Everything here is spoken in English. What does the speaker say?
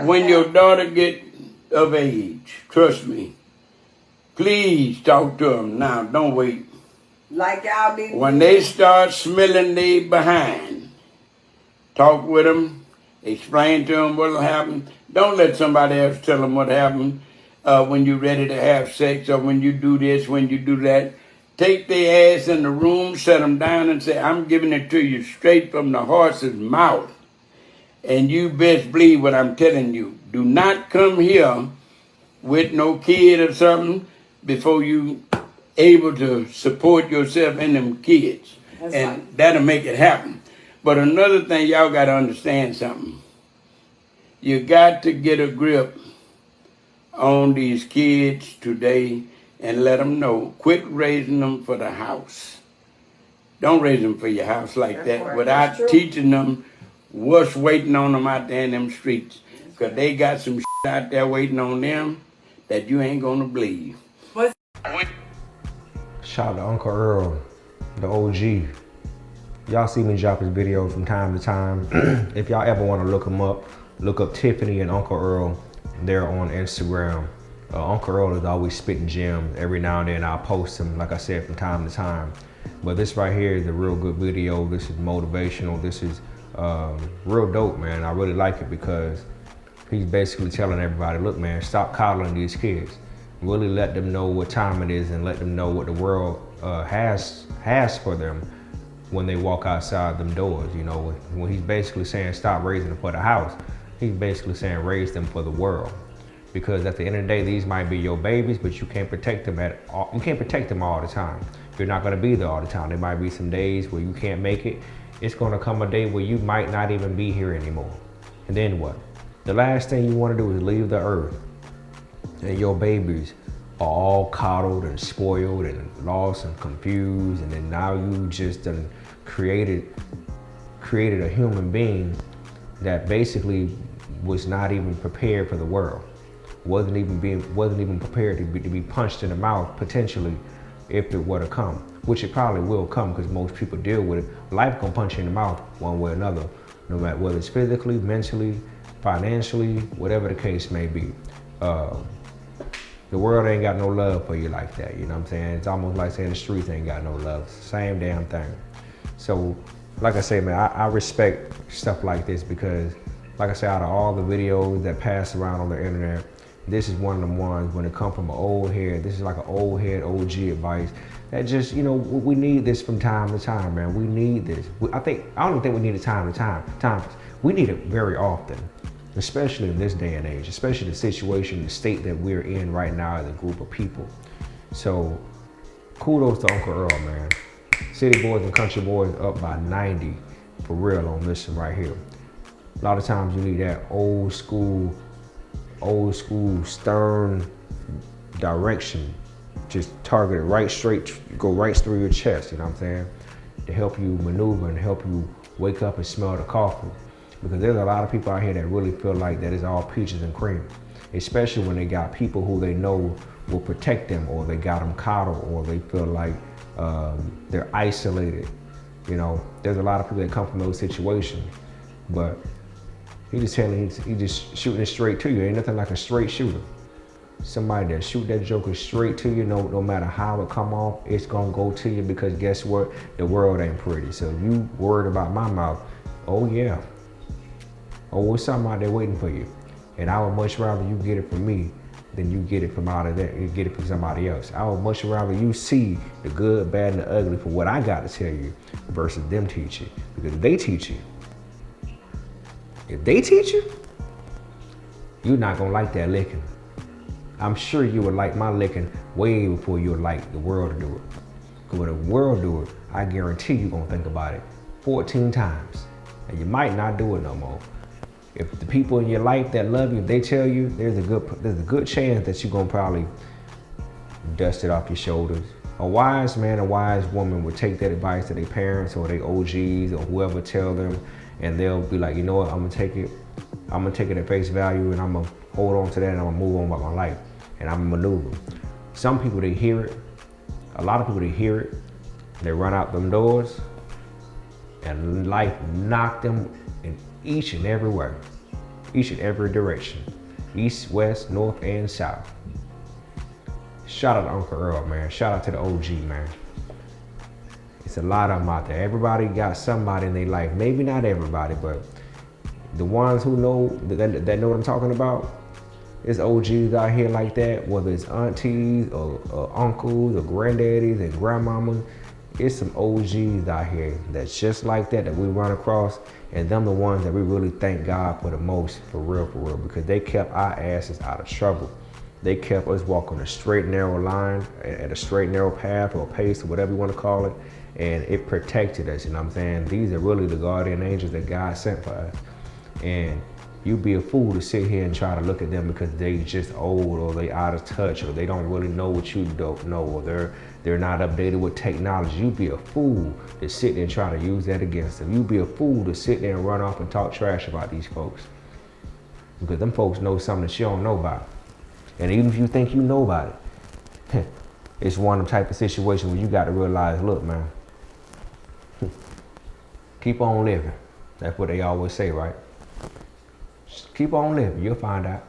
When your daughter get of age, trust me, please talk to them now. Don't wait. Like y'all didn't. When they start smelling they behind, talk with them, explain to them what'll happen. Don't let somebody else tell them what happened when you're ready to have sex or when you do this, when you do that. Take their ass in the room, set them down and say, I'm giving it to you straight from the horse's mouth. And you best believe what I'm telling you. Do not come here with no kid or something before you able to support yourself and them kids. That's and right. That'll make it happen. But another thing, y'all got to understand something. You got to get a grip on these kids today and let them know. Quit raising them for the house. Don't raise them for your house like That's that right. without teaching them what's waiting on them out there in them streets. Because they got some shit out there waiting on them that you ain't going to believe. Shout out to Uncle Earl, the OG. Y'all see me drop his videos from time to time. If y'all ever want to look him up, look up Tiffany and Uncle Earl. They're on Instagram. Uncle Earl is always spitting gems. Every now and then I'll post them, like I said, from time to time. But this right here is a real good video. This is motivational. This is real dope, man. I really like it because he's basically telling everybody, look, man, stop coddling these kids. Really let them know what time it is and let them know what the world has for them when they walk outside them doors. You know, when he's basically saying stop raising them for the house, he's basically saying raise them for the world. Because at the end of the day, these might be your babies, but you can't protect them you can't protect them all the time. You're not gonna be there all the time. There might be some days where you can't make it. It's gonna come a day where you might not even be here anymore. And then what? The last thing you wanna do is leave the earth and your babies are all coddled and spoiled and lost and confused, and then now you just done created a human being that basically was not even prepared for the world, wasn't even prepared to be punched in the mouth potentially if it were to come, which it probably will come because most people deal with it. Life gonna punch you in the mouth one way or another, no matter whether it's physically, mentally, financially, whatever the case may be. The world ain't got no love for you like that, you know what I'm saying? It's almost like saying the streets ain't got no love. Same damn thing. So, like I say, man, I respect stuff like this because, like I say, out of all the videos that pass around on the internet, this is one of them ones when it comes from an old head. This is like an old head, OG advice that just, you know, we need this from time to time, man. We need this. I don't think we need it time to time. We need it very often. Especially in this day and age, especially the situation, the state that we're in right now as a group of people. So kudos to Uncle Earl, man. City boys and country boys up by 90 for real on this one right here. A lot of times you need that old school stern direction, just targeted right straight, go right through your chest, you know what I'm saying? To help you maneuver and help you wake up and smell the coffee. Because there's a lot of people out here that really feel like that is all peaches and cream, especially when they got people who they know will protect them, or they got them coddled, or they feel like they're isolated. You know, there's a lot of people that come from those situations, but he just shooting it straight to you. Ain't nothing like a straight shooter. Somebody that shoot that joker straight to you, no matter how it come off, it's gonna go to you, because guess what? The world ain't pretty. So if you worried about my mouth, oh yeah. Oh, it's something out there waiting for you. And I would much rather you get it from me than you get it from out of there, you get it from somebody else. I would much rather you see the good, bad, and the ugly for what I got to tell you versus them teach you. Because if they teach you, you're not gonna like that licking. I'm sure you would like my licking way before you would like the world to do it. Because when the world do it, I guarantee you're gonna think about it 14 times. And you might not do it no more. If the people in your life that love you, if they tell you, there's a good chance that you're gonna probably dust it off your shoulders. A wise man, a wise woman would take that advice to their parents or their OGs or whoever tell them, and they'll be like, you know what, I'm gonna take it at face value, and I'm gonna hold on to that, and I'm gonna move on about my life, and I'm gonna maneuver. Some people, they hear it. A lot of people, they hear it. They run out them doors, and life knocked them in each and every way. each and every direction. East, west, north, and south. Shout out to Uncle Earl, man. Shout out to the OG, man. It's a lot of them out there. Everybody got somebody in their life. Maybe not everybody, but the ones who know, that know what I'm talking about, it's OGs out here like that, whether it's aunties or uncles or granddaddies and grandmamas. It's some OGs out here that's just like that we run across, and them the ones that we really thank God for the most, for real, because they kept our asses out of trouble. They kept us walking a straight, narrow line, at a straight, narrow path or pace or whatever you want to call it, and it protected us, you know what I'm saying? These are really the guardian angels that God sent for us. And you'd be a fool to sit here and try to look at them because they just old or they out of touch or they don't really know what you don't know or they're not updated with technology. You'd be a fool to sit there and try to use that against them. You'd be a fool to sit there and run off and talk trash about these folks because them folks know something that you don't know about. And even if you think you know about it, it's one of them type of situations where you got to realize, look, man, keep on living. That's what they always say, right? Just keep on living. You'll find out.